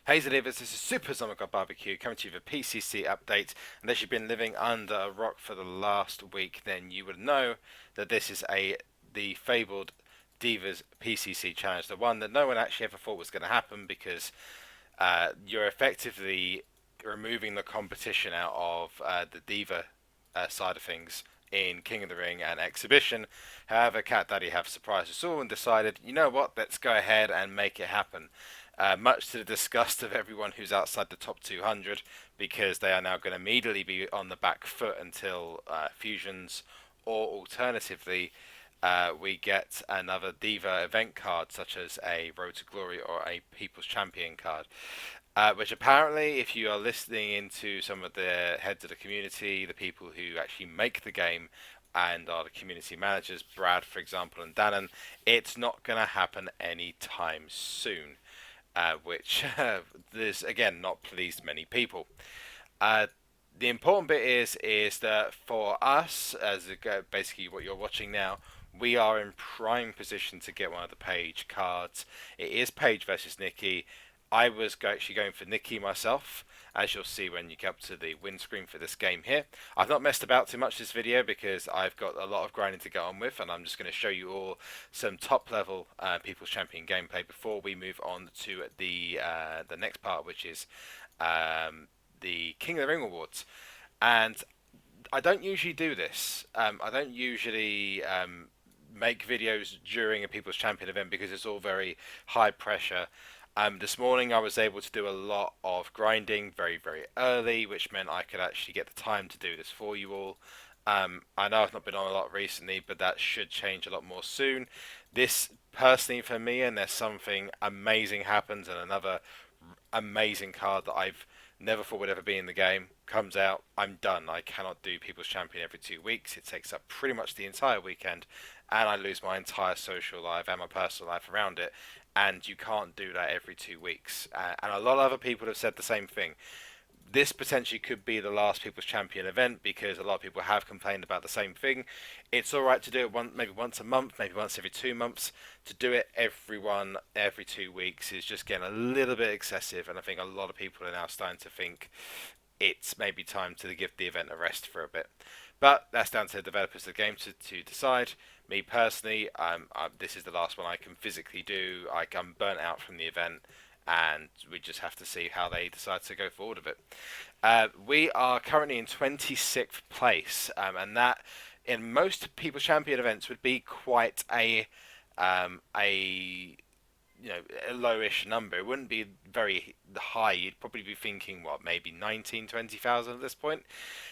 Hey Divas, this is SuperZombGBBQ coming to you with a PCC update. Unless you've been living under a rock for the last week, then you would know that this is the fabled Divas PCC challenge, the one that no one actually ever thought was going to happen because you're effectively removing the competition out of the Diva side of things in King of the Ring and Exhibition. However, Cat Daddy have surprised us all and decided, you know what, let's go ahead and make it happen. Much to the disgust of everyone who's outside the top 200, because they are now going to immediately be on the back foot until fusions, or alternatively, we get another Diva event card, such as a Road to Glory or a People's Champion card. Which apparently, if you are listening into some of the heads of the community, the people who actually make the game, and are the community managers, Brad, for example, and Dannon, it's not going to happen anytime soon. Which there's again not pleased many people. The important bit is that for us, as basically what you're watching now, we are in prime position to get one of the Paige cards. It is Paige versus Nikki. I was actually going for Nikki myself, as you'll see when you get up to the win screen for this game here. I've not messed about too much this video because I've got a lot of grinding to get on with, and I'm just going to show you all some top level People's Champion gameplay before we move on to the next part, which is the King of the Ring Awards. And I don't usually do this. I don't usually make videos during a People's Champion event because it's all very high pressure. This morning I was able to do a lot of grinding very, very early, which meant I could actually get the time to do this for you all. I know I've not been on a lot recently, but that should change a lot more soon. This, personally for me, unless something amazing happens and another amazing card that I've never thought would ever be in the game comes out, I'm done. I cannot do People's Champion every 2 weeks. It takes up pretty much the entire weekend, and I lose my entire social life and my personal life around it. And you can't do that every 2 weeks. And a lot of other people have said the same thing. This potentially could be the last People's Champion event because a lot of people have complained about the same thing. It's alright to do it maybe once a month, maybe once every 2 months. To do it every 2 weeks is just getting a little bit excessive, and I think a lot of people are now starting to think it's maybe time to give the event a rest for a bit. But that's down to the developers of the game to decide. Me personally, this is the last one I can physically do. I'm burnt out from the event, and we just have to see how they decide to go forward with it. We are currently in 26th place, and that in most People's Champion events would be quite a lowish number. It wouldn't be very high. You'd probably be thinking, what, maybe 19, 20,000 at this point.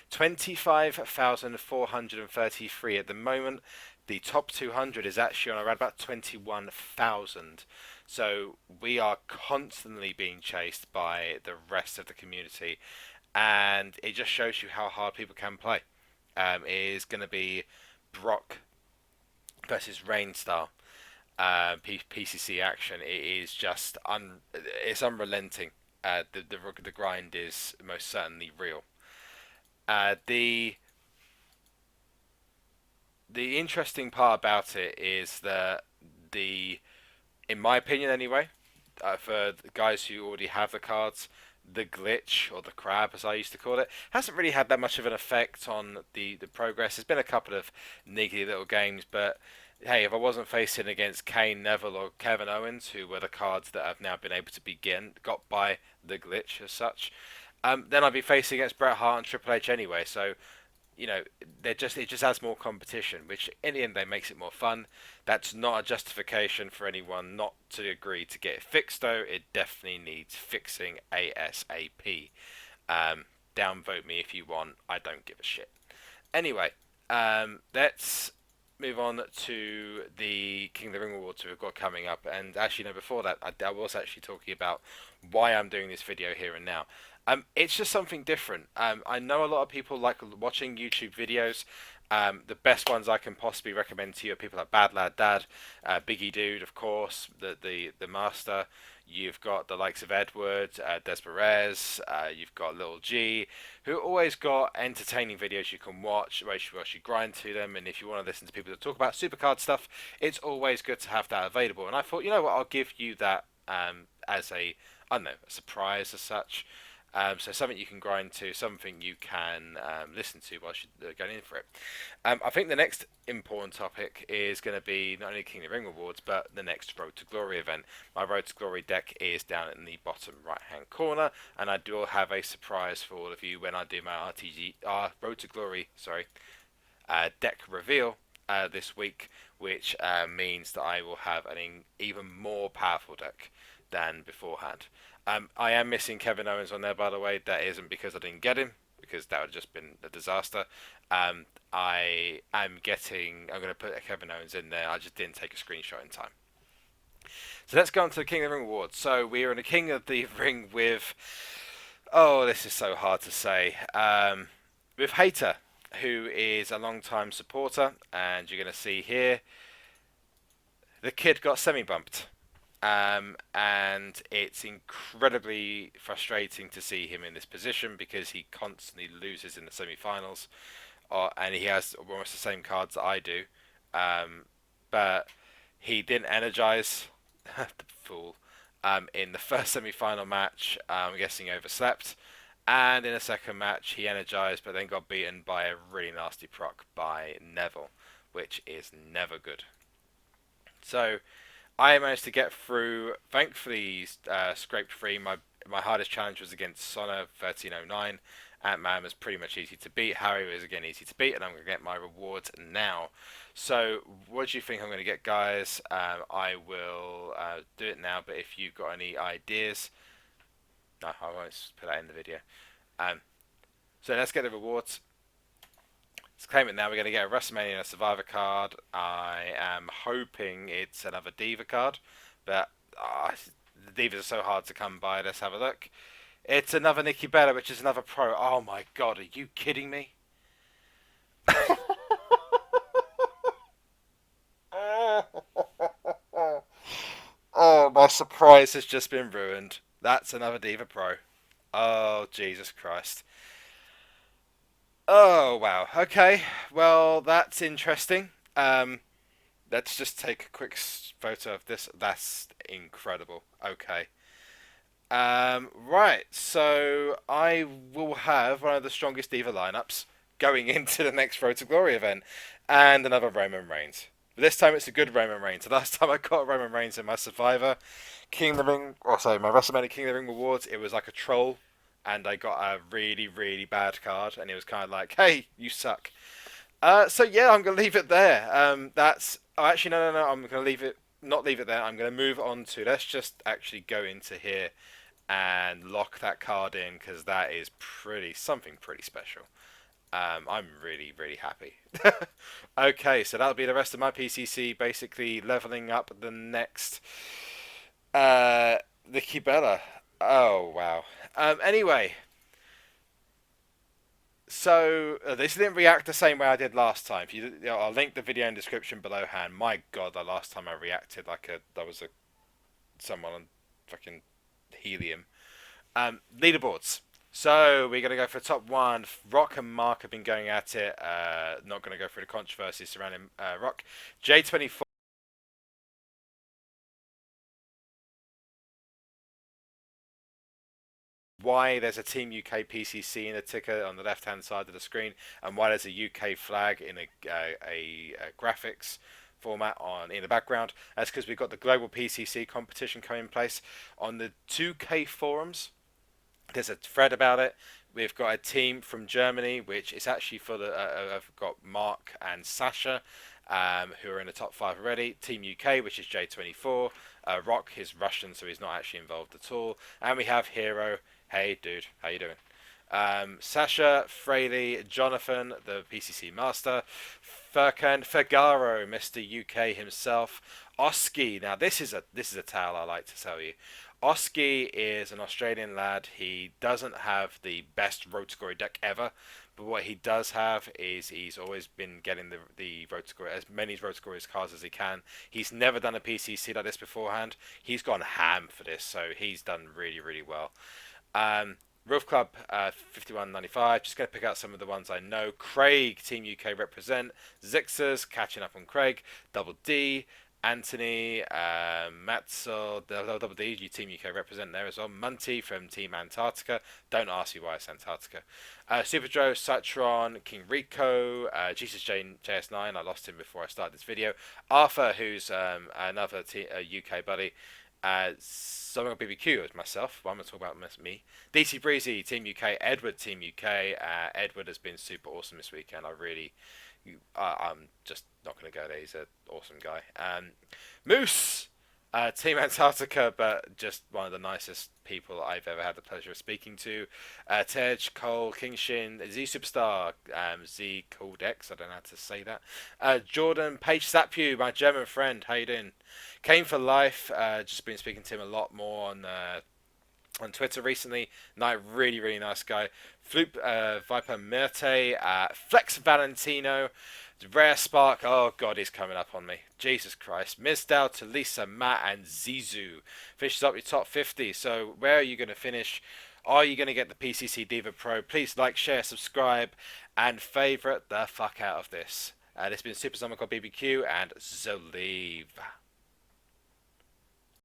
25,433 at the moment. The top 200 is actually on around about 21,000. So we are constantly being chased by the rest of the community, and it just shows you how hard people can play. It is going to be Brock versus Rainstar. PCC action. It is just it's unrelenting. The grind is most certainly real. The interesting part about it is that in my opinion anyway, for the guys who already have the cards, the glitch, or the crab as I used to call it, hasn't really had that much of an effect on the progress. There's been a couple of niggly little games, but hey, if I wasn't facing against Kane, Neville, or Kevin Owens, who were the cards that have now been able to be got by the glitch as such, then I'd be facing against Bret Hart and Triple H anyway. So, it just adds more competition, which in the end they makes it more fun. That's not a justification for anyone not to agree to get it fixed, though. It definitely needs fixing ASAP. Downvote me if you want. I don't give a shit. Anyway, let's move on to the King of the Ring Awards we've got coming up. And actually, no, before that, I was actually talking about why I'm doing this video here and now. It's just something different. I know a lot of people like watching YouTube videos. The best ones I can possibly recommend to you are people like Bad Lad Dad, Biggie Dude, of course, the Master. You've got the likes of Edward, Desperez, you've got Little G, who always got entertaining videos you can watch, where you grind to them, and if you want to listen to people that talk about SuperCard stuff, it's always good to have that available. And I thought, you know what, I'll give you that as a I don't know, a surprise as such. So something you can grind to, something you can listen to while you're going in for it. I think the next important topic is going to be not only King of the Ring Awards, but the next Road to Glory event. My Road to Glory deck is down in the bottom right-hand corner, and I do have a surprise for all of you when I do my Road to Glory, deck reveal this week, which means that I will have an even more powerful deck than beforehand. I am missing Kevin Owens on there, by the way. That isn't because I didn't get him, because that would have just been a disaster. I am getting. I'm going to put Kevin Owens in there. I just didn't take a screenshot in time. So let's go on to the King of the Ring Awards. So we are in the King of the Ring with. Oh, this is so hard to say. With Hater, who is a long-time supporter, and you're going to see here, the kid got semi-bumped. And it's incredibly frustrating to see him in this position because he constantly loses in the semi-finals, and he has almost the same cards that I do. But he didn't energize, the fool, in the first semi-final match. I'm guessing overslept, and in the second match he energized, but then got beaten by a really nasty proc by Neville, which is never good. So I managed to get through. Thankfully, scraped free. My hardest challenge was against Sonna 1309. Ant-Man was pretty much easy to beat. Harry was again easy to beat, and I'm going to get my rewards now. So, what do you think I'm going to get, guys? I will do it now, but if you've got any ideas, no, I won't put that in the video. So let's get the rewards. Let's claim it now. We're going to get a WrestleMania and a Survivor card. I am hoping it's another Diva card, but the Divas are so hard to come by. Let's have a look. It's another Nikki Bella, which is another pro. Oh my god, are you kidding me? Oh, my surprise has just been ruined. That's another Diva pro. Oh, Jesus Christ. Oh, wow. Okay. Well, that's interesting. Let's just take a quick photo of this. That's incredible. Okay. Right. So I will have one of the strongest Diva lineups going into the next Road to Glory event, and another Roman Reigns. But this time it's a good Roman Reigns. The last time I got Roman Reigns in my Survivor King of the Ring, or sorry, my WrestleMania King of the Ring awards, it was like a troll, and I got a really, really bad card, and it was kind of like, hey, you suck. So yeah, I'm gonna leave it there. That's. Oh, actually, no. I'm gonna leave it. Not leave it there. I'm gonna move on to. Let's just actually go into here and lock that card in because that is something pretty special. I'm really, really happy. Okay, so that'll be the rest of my PCC, basically leveling up the next the Kibella. Oh wow. Anyway, so this didn't react the same way I did last time. If I'll link the video in the description below. Hand, my God, the last time I reacted like that was someone on fucking helium. Leaderboards. So we're gonna go for top one. Rock and Mark have been going at it. Not gonna go through the controversy surrounding Rock. J24. Why there's a Team UK PCC in the ticker on the left hand side of the screen, and why there's a UK flag in a graphics format in the background. That's because we've got the global PCC competition coming in place on the 2K forums. There's a thread about it. We've got a team from Germany, which is actually for the. I've got Mark and Sasha, who are in the top 5 already. Team UK, which is J24. Rock is Russian, so he's not actually involved at all. And we have Hero. Hey, dude, how you doing? Sasha, Fraley, Jonathan, the PCC master, Furkan, Figaro, Mr. UK himself, Oski. Now this is a tale I like to tell you. Oski is an Australian lad. He doesn't have the best road scorer deck ever, but what he does have is he's always been getting the road scorer, as many road scorers cards as he can. He's never done a PCC like this beforehand. He's gone ham for this, so he's done really, really well. Roof Club 5195. Just going to pick out some of the ones I know. Craig, Team UK represent. Zixers, catching up on Craig. Double D. Anthony, Matzo, the WWD, Team UK represent there as well. Munty from Team Antarctica. Don't ask me why it's Antarctica. Super Joe, Satron, King Rico, Jesus JS9. I lost him before I started this video. Arthur, who's another UK buddy. SuperZomGBBQ is myself. Well, I'm going to talk about me. DC Breezy, Team UK. Edward, Team UK. Edward has been super awesome this weekend. I'm just not going to go there. He's an awesome guy. Moose, Team Antarctica, but just one of the nicest people I've ever had the pleasure of speaking to. Tej, Cole, Kingshin, Z Superstar, Z Caldex, I don't know how to say that. Jordan, Page Sapu, my German friend, how you doing? Came for Life, just been speaking to him a lot more on Twitter recently. Really, really nice guy. Floop, Viper Myrte, Flex Valentino, Rare Spark. Oh god, he's coming up on me. Jesus Christ. Misdal, Talisa, Matt, and Zizu finishes up your top 50. So where are you going to finish? Are you going to get the PCC Diva Pro? Please like, share, subscribe, and favourite the fuck out of this. This has been SuperZomgbBBQ and Zolive.